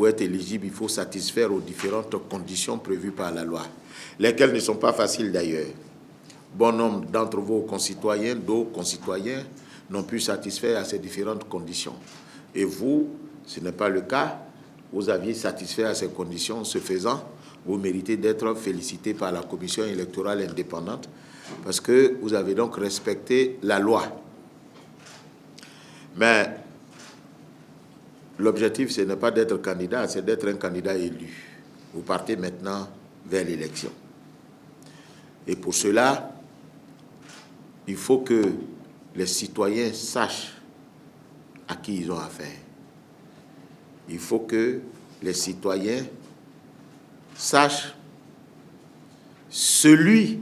pour être éligible, il faut satisfaire aux différentes conditions prévues par la loi, lesquelles ne sont pas faciles d'ailleurs. Bon nombre d'entre vos concitoyens, d'autres concitoyens, n'ont pu satisfaire à ces différentes conditions. Et vous, ce n'est pas le cas. Vous aviez satisfait à ces conditions. Ce faisant, vous méritez d'être félicité par la commission électorale indépendante parce que vous avez donc respecté la loi. Mais l'objectif, ce n'est pas d'être candidat, c'est d'être un candidat élu. Vous partez maintenant vers l'élection. Et pour cela, il faut que les citoyens sachent à qui ils ont affaire. Il faut que les citoyens sachent celui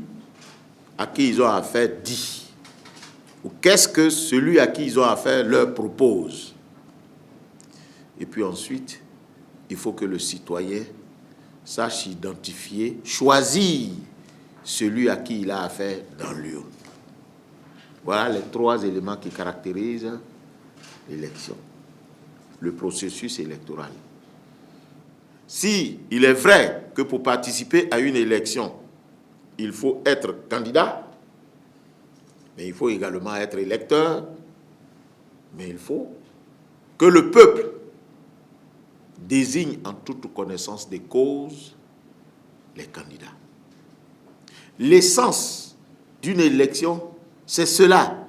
à qui ils ont affaire dit, ou qu'est-ce que celui à qui ils ont affaire leur propose. Et puis ensuite, il faut que le citoyen sache identifier, choisir celui à qui il a affaire dans l'urne. Voilà les trois éléments qui caractérisent l'élection, le processus électoral. Si il est vrai que pour participer à une élection, il faut être candidat, mais il faut également être électeur, mais il faut que le peuple désigne en toute connaissance des causes les candidats. L'essence d'une élection, c'est cela.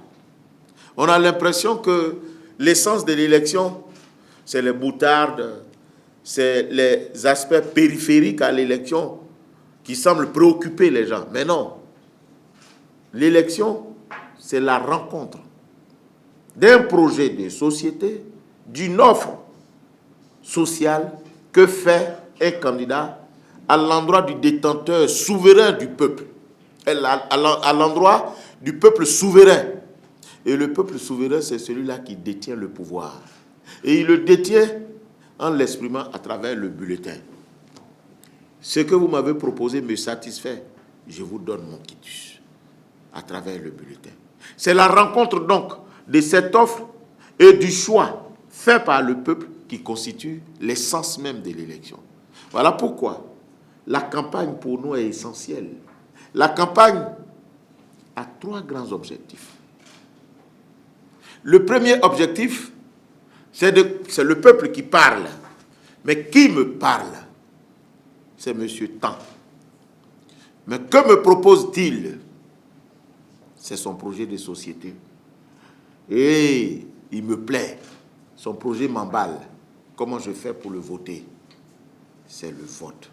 On a l'impression que l'essence de l'élection, c'est les boutardes, c'est les aspects périphériques à l'élection qui semblent préoccuper les gens. Mais non. L'élection, c'est la rencontre d'un projet de société, d'une offre sociale que fait un candidat à l'endroit du détenteur souverain du peuple, à l'endroit du peuple souverain. Et le peuple souverain, c'est celui-là qui détient le pouvoir. Et il le détient en l'exprimant à travers le bulletin. Ce que vous m'avez proposé me satisfait. Je vous donne mon quitus à travers le bulletin. C'est la rencontre donc de cette offre et du choix fait par le peuple qui constitue l'essence même de l'élection. Voilà pourquoi la campagne pour nous est essentielle. La campagne a trois grands objectifs. Le premier objectif, c'est le peuple qui parle. Mais qui me parle? C'est M. Tan. Mais que me propose-t-il? C'est son projet de société. Et il me plaît. Son projet m'emballe. Comment je fais pour le voter? C'est le vote.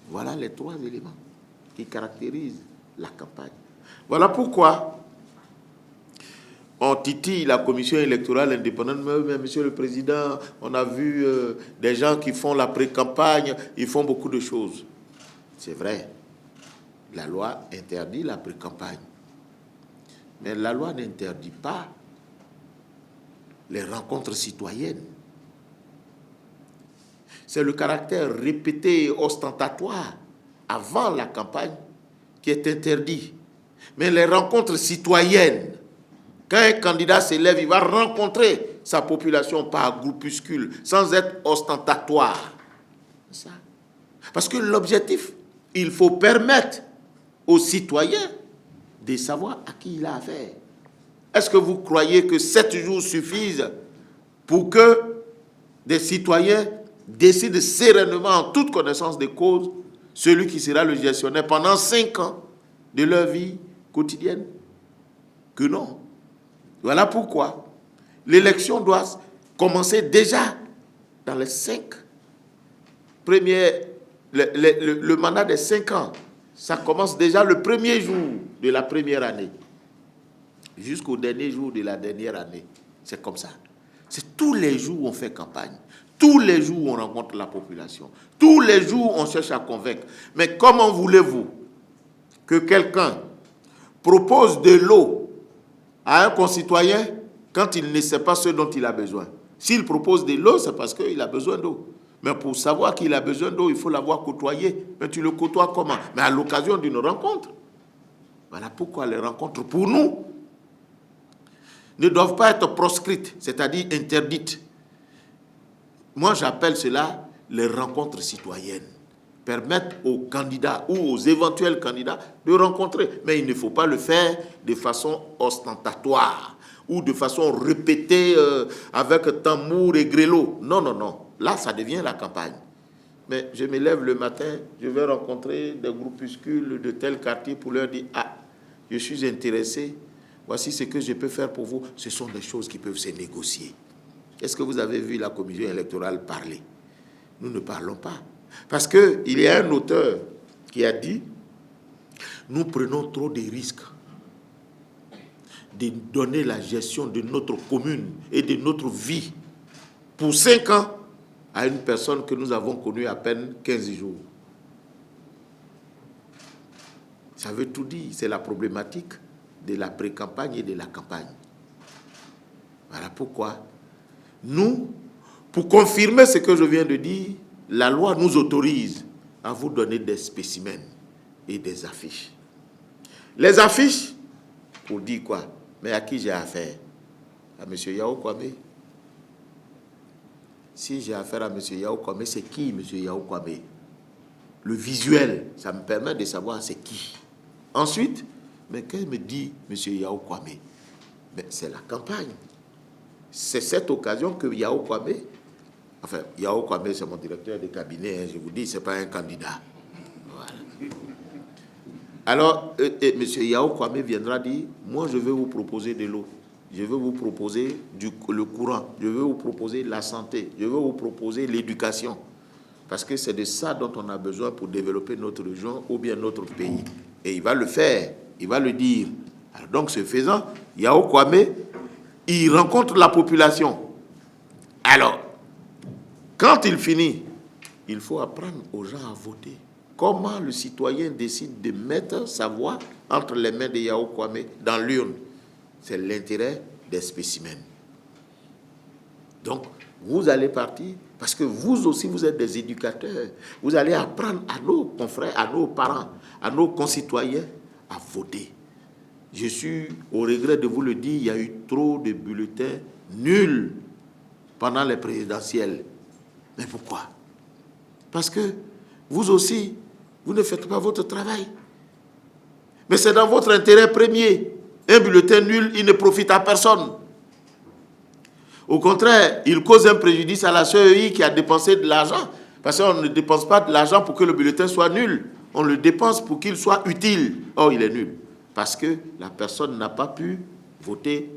Voilà les trois éléments qui caractérisent la campagne. Voilà pourquoi on titille la commission électorale indépendante. Mais, Monsieur le Président, on a vu des gens qui font la pré-campagne, ils font beaucoup de choses. C'est vrai, la loi interdit la pré-campagne. Mais la loi n'interdit pas les rencontres citoyennes. C'est le caractère répété et ostentatoire avant la campagne qui est interdit. Mais les rencontres citoyennes, quand un candidat s'élève, il va rencontrer sa population par groupuscule, sans être ostentatoire. C'est ça. Parce que l'objectif, il faut permettre aux citoyens de savoir à qui il a affaire. Est-ce que vous croyez que 7 jours suffisent pour que des citoyens décident sereinement, en toute connaissance des causes, celui qui sera le gestionnaire pendant 5 ans de leur vie quotidienne? Que non. Voilà pourquoi l'élection doit commencer déjà dans les 5 premiers... Le mandat des 5 ans, ça commence déjà le premier jour de la première année jusqu'au dernier jour de la dernière année. C'est comme ça. C'est tous les jours où on fait campagne. Tous les jours où on rencontre la population. Tous les jours où on cherche à convaincre. Mais comment voulez-vous que quelqu'un propose de l'eau à un concitoyen quand il ne sait pas ce dont il a besoin? S'il propose de l'eau, c'est parce qu'il a besoin d'eau. Mais pour savoir qu'il a besoin d'eau, il faut l'avoir côtoyé. Mais tu le côtoies comment? Mais à l'occasion d'une rencontre. Voilà pourquoi les rencontres, pour nous, ne doivent pas être proscrites, c'est-à-dire interdites. Moi, j'appelle cela les rencontres citoyennes. Permettre aux candidats ou aux éventuels candidats de rencontrer. Mais il ne faut pas le faire de façon ostentatoire ou de façon répétée avec tambour et grelot. Non, non, non. Là, ça devient la campagne. Mais je me lève le matin, je vais rencontrer des groupuscules de tel quartier pour leur dire « Ah, je suis intéressé, voici ce que je peux faire pour vous. » Ce sont des choses qui peuvent se négocier. Est-ce que vous avez vu la commission électorale parler? Nous ne parlons pas. Parce qu'il y a un auteur qui a dit « Nous prenons trop de risques de donner la gestion de notre commune et de notre vie pour 5 ans à une personne que nous avons connue à peine 15 jours. » Ça veut tout dire. C'est la problématique de la pré-campagne et de la campagne. Voilà pourquoi nous, pour confirmer ce que je viens de dire, la loi nous autorise à vous donner des spécimens et des affiches. Les affiches, pour dire quoi? Mais à qui j'ai affaire? À M. Yao Kwame. Si j'ai affaire à M. Yao Kwame, c'est qui M. Yao Kwame? Le visuel, ça me permet de savoir c'est qui. Ensuite, mais qu'est-ce que me dit M. Yao Kwame? C'est la campagne. C'est cette occasion que Yao Kwame, enfin, Yao Kwame, c'est mon directeur de cabinet, je vous dis, ce n'est pas un candidat. Voilà. Alors, M. Yao Kwame viendra dire, moi, je vais vous proposer de l'eau, je vais vous proposer le courant, je vais vous proposer la santé, je vais vous proposer l'éducation. Parce que c'est de ça dont on a besoin pour développer notre région ou bien notre pays. Et il va le faire, il va le dire. Alors, donc, ce faisant, Yao Kwame, il rencontre la population. Alors, quand il finit, il faut apprendre aux gens à voter. Comment le citoyen décide de mettre sa voix entre les mains de Yao Kwame dans l'urne? C'est l'intérêt des spécimens. Donc, vous allez partir, parce que vous aussi, vous êtes des éducateurs. Vous allez apprendre à nos confrères, à nos parents, à nos concitoyens à voter. Je suis au regret de vous le dire, il y a eu trop de bulletins nuls pendant les présidentielles. Mais pourquoi? Parce que vous aussi, vous ne faites pas votre travail. Mais c'est dans votre intérêt premier. Un bulletin nul, il ne profite à personne. Au contraire, il cause un préjudice à la CEI qui a dépensé de l'argent. Parce qu'on ne dépense pas de l'argent pour que le bulletin soit nul. On le dépense pour qu'il soit utile. Or, il est nul. Parce que la personne n'a pas pu voter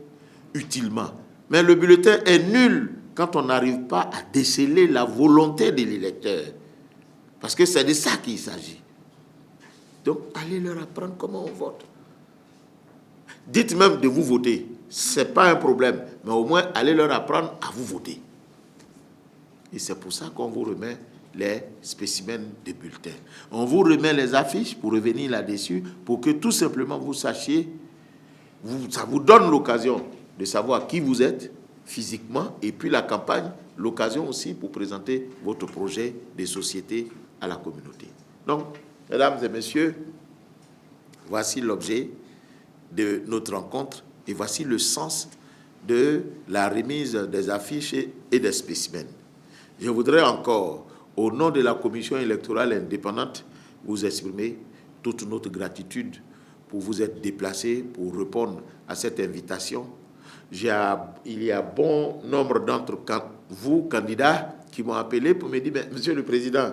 utilement. Mais le bulletin est nul quand on n'arrive pas à déceler la volonté de l'électeur. Parce que c'est de ça qu'il s'agit. Donc, allez leur apprendre comment on vote. Dites même de vous voter. Ce n'est pas un problème. Mais au moins, allez leur apprendre à vous voter. Et c'est pour ça qu'on vous remet les spécimens de bulletins. On vous remet les affiches pour revenir là-dessus, pour que tout simplement vous sachiez, ça vous donne l'occasion de savoir qui vous êtes physiquement, et puis la campagne, l'occasion aussi pour présenter votre projet de société à la communauté. Donc, mesdames et messieurs, voici l'objet de notre rencontre et voici le sens de la remise des affiches et des spécimens. Je voudrais encore, au nom de la commission électorale indépendante, vous exprimer toute notre gratitude pour vous être déplacés, pour répondre à cette invitation. Il y a bon nombre d'entre vous, candidats, qui m'ont appelé pour me dire « Monsieur le Président,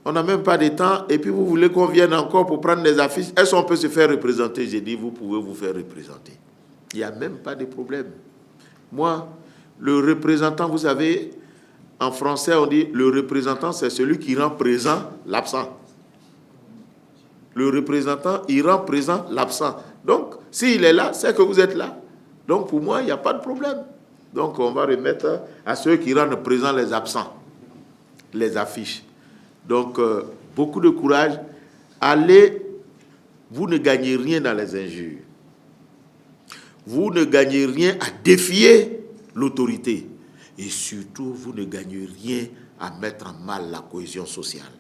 on n'a même pas de temps et puis vous voulez qu'on vienne encore pour prendre des affiches. Est-ce qu'on peut se faire représenter ?» J'ai dit « Vous pouvez vous faire représenter. » Il n'y a même pas de problème. Moi, le représentant, vous savez, en français, on dit le représentant, c'est celui qui rend présent l'absent. Le représentant, il rend présent l'absent. Donc, s'il est là, c'est que vous êtes là. Donc, pour moi, il n'y a pas de problème. Donc, on va remettre à ceux qui rendent présents les absents, les affiches. Donc, beaucoup de courage. Allez, vous ne gagnez rien dans les injures. Vous ne gagnez rien à défier l'autorité. Et surtout, vous ne gagnez rien à mettre en mal la cohésion sociale.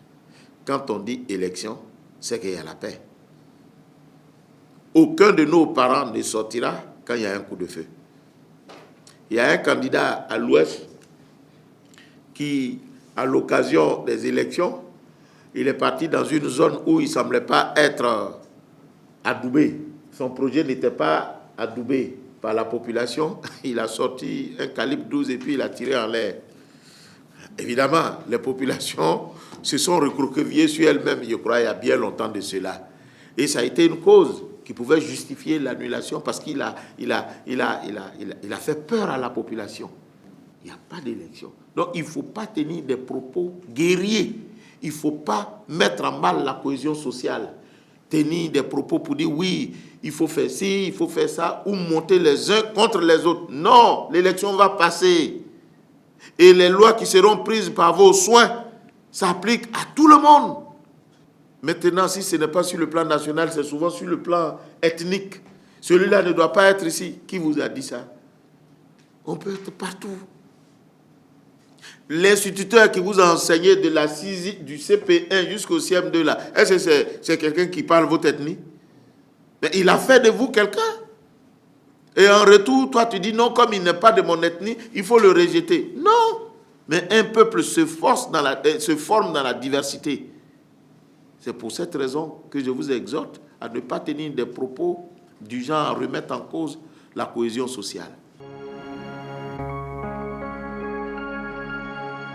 Quand on dit élection, c'est qu'il y a la paix. Aucun de nos parents ne sortira quand il y a un coup de feu. Il y a un candidat à l'Ouest qui, à l'occasion des élections, il est parti dans une zone où il ne semblait pas être adoubé. Son projet n'était pas adoubé par la population. Il a sorti un calibre 12 et puis il a tiré en l'air. Évidemment, les populations se sont recroquevillées sur elles-mêmes, je crois, il y a bien longtemps de cela. Et ça a été une cause qui pouvait justifier l'annulation parce qu'il a fait peur à la population. Il n'y a pas d'élection. Donc, il ne faut pas tenir des propos guerriers. Il ne faut pas mettre en mal la cohésion sociale. Tenir des propos pour dire oui, il faut faire ci, il faut faire ça, ou monter les uns contre les autres. Non, l'élection va passer. Et les lois qui seront prises par vos soins s'appliquent à tout le monde. Maintenant, si ce n'est pas sur le plan national, c'est souvent sur le plan ethnique. Celui-là ne doit pas être ici. Qui vous a dit ça? On peut être partout. L'instituteur qui vous a enseigné de la 6, du CP1 jusqu'au CM2, là, est-ce que c'est quelqu'un qui parle votre ethnie? Mais il a fait de vous quelqu'un. Et en retour, toi, tu dis non, comme il n'est pas de mon ethnie, il faut le rejeter. Non. Mais un peuple se forme dans la diversité. C'est pour cette raison que je vous exhorte à ne pas tenir des propos du genre à remettre en cause la cohésion sociale.